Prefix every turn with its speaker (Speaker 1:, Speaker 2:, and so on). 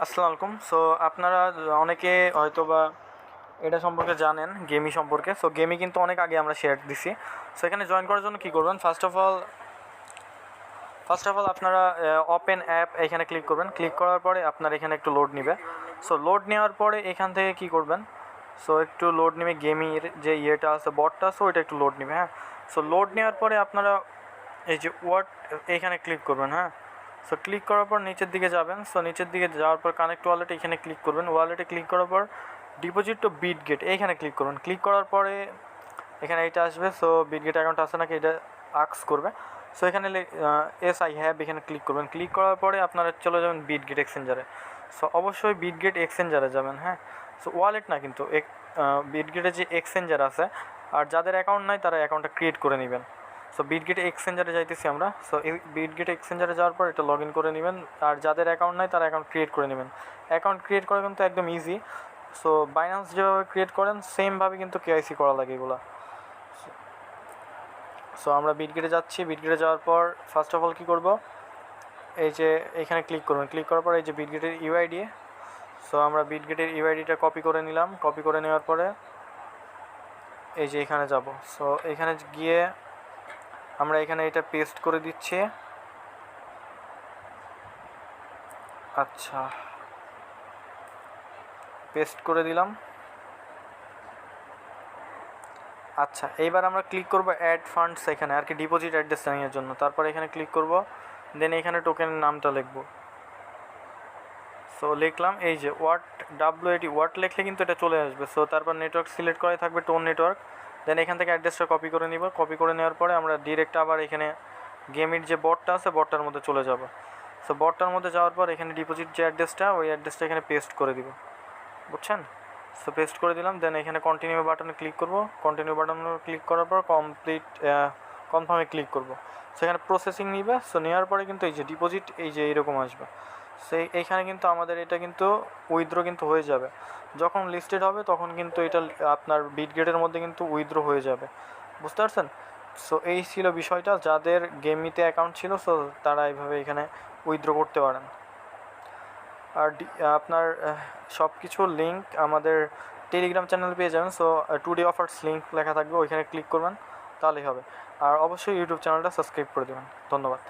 Speaker 1: আসসালামু আলাইকুম। সো আপনারা অনেকে হয়তোবা এটা সম্পর্কে জানেন, গেমি সম্পর্কে। সো গেমি কিন্তু অনেক আগে আমরা শেয়ার দিছি। সো এখানে জয়েন করার জন্য কী করবেন, ফার্স্ট অফ অল আপনারা ওপেন অ্যাপ এখানে ক্লিক করবেন। ক্লিক করার পরে আপনার এখানে একটু লোড নেবে। সো লোড নেওয়ার পরে এখান থেকে কী করবেন, সো একটু লোড নেবে, গেমির যে ইয়েটা আছে, বটটা আছে, ওইটা একটু লোড নেবে। হ্যাঁ, সো লোড নেওয়ার পরে আপনারা এই যে এখানে ক্লিক করবেন। হ্যাঁ, সো ক্লিক করার পর নিচের দিকে যাবেন। সো নিচের দিকে যাওয়ার পর কানেক্ট ওয়ালেট এখানে ক্লিক করবেন। ওয়ালেটে ক্লিক করার পর ডিপোজিট টু বিটগেট এইখানে ক্লিক করবেন। ক্লিক করার পরে এখানে এইটা আসবে। সো বিটগেট অ্যাকাউন্ট আছে নাকি এটা আক্স করবে। সো এখানে এস আই হ্যাভ এখানে ক্লিক করবেন। ক্লিক করার পরে আপনারা চলে যাবেন বিটগেট এক্সচেঞ্জারে। সো অবশ্যই বিটগেট এক্সচেঞ্জারে যাবেন। হ্যাঁ, সো ওয়ালেট না, কিন্তু বিটগেটে যে এক্সচেঞ্জার আছে, আর যাদের অ্যাকাউন্ট নাই তারা অ্যাকাউন্টটা ক্রিয়েট করে নেবেন। সো বিটগেট এক্সচেঞ্জারে যাইতেছি আমরা। সো এই বিটগেট এক্সচেঞ্জারে যাওয়ার পর এটা লগ ইন করে নেবেন। আর যাদের অ্যাকাউন্ট নাই তারা অ্যাকাউন্ট ক্রিয়েট করে নেবেন। অ্যাকাউন্ট ক্রিয়েট করা কিন্তু একদম ইজি। সো বাইন্যান্স যেভাবে ক্রিয়েট করেন সেমভাবে কিন্তু কেআইসি করা লাগে এগুলো। সো আমরা বিটগেটে যাচ্ছি। বিটগেটে যাওয়ার পর ফার্স্ট অফ অল কী করবো, এই যে এখানে ক্লিক করবেন। ক্লিক করার পর এই যে বিটগেটের ইউআইডি। সো আমরা বিটগেটের ইউআইডিটা কপি করে নিলাম। কপি করে নেওয়ার পরে এই যে এখানে যাব। সো এখানে গিয়ে আমরা এখানে এটা পেস্ট করে দিচ্ছি। আচ্ছা, পেস্ট করে দিলাম। আচ্ছা, এইবার আমরা ক্লিক করব অ্যাড ফান্ডস এখানে, আর কি ডিপোজিট অ্যাড্রেস জানানোর জন্য। তারপর এখানে ক্লিক করব, দেন এখানে টোকেনের নামটা লিখব। সো লিখলাম এই যে ওয়াট লিখলে কিন্তু এটা চলে আসবে। সো তারপর নেটওয়ার্ক সিলেক্ট করাই থাকবে, টোন নেটওয়ার্ক। দেন এখান থেকে অ্যাড্রেসটা কপি করে নিব। কপি করে নেওয়ার পরে আমরা ডিরেক্ট আবার এখানে গেমির যে বটটা আছে বটটার মধ্যে চলে যাব। সো বটটার মধ্যে যাওয়ার পর এখানে ডিপোজিট যে অ্যাড্রেসটা, ওই অ্যাড্রেসটা এখানে পেস্ট করে দিব। বুঝছেন? সো পেস্ট করে দিলাম। দেন এখানে কন্টিনিউ বাটনে ক্লিক করব। কন্টিনিউ বাটনে ক্লিক করার পর কনফার্মে ক্লিক করব। সেখানে প্রসেসিং নিবে। সো নেওয়ার পরে কিন্তু এই যে ডিপোজিট এই যে এইরকম আসবে। সেই এইখানে কিন্তু আমাদের এটা কিন্তু উইথড্র কিন্তু হয়ে যাবে। যখন লিস্টেড হবে তখন কিন্তু এটা আপনার বিটগেটের মধ্যে কিন্তু উইথড্র হয়ে যাবে। বুঝতে পারছেন? সো এই ছিল বিষয়টা। যাদের গেমিতে অ্যাকাউন্ট ছিল সো তারা এইভাবে এখানে উইথড্র করতে পারেন। আর আপনার সব কিছুর লিঙ্ক আমাদের টেলিগ্রাম চ্যানেল পেয়ে যাবেন। সো টুডে অফার্স লিঙ্ক লেখা থাকবে, ওইখানে ক্লিক করবেন, তাহলেই হবে। আর অবশ্যই ইউটিউব চ্যানেলটা সাবস্ক্রাইব করে দেবেন। ধন্যবাদ।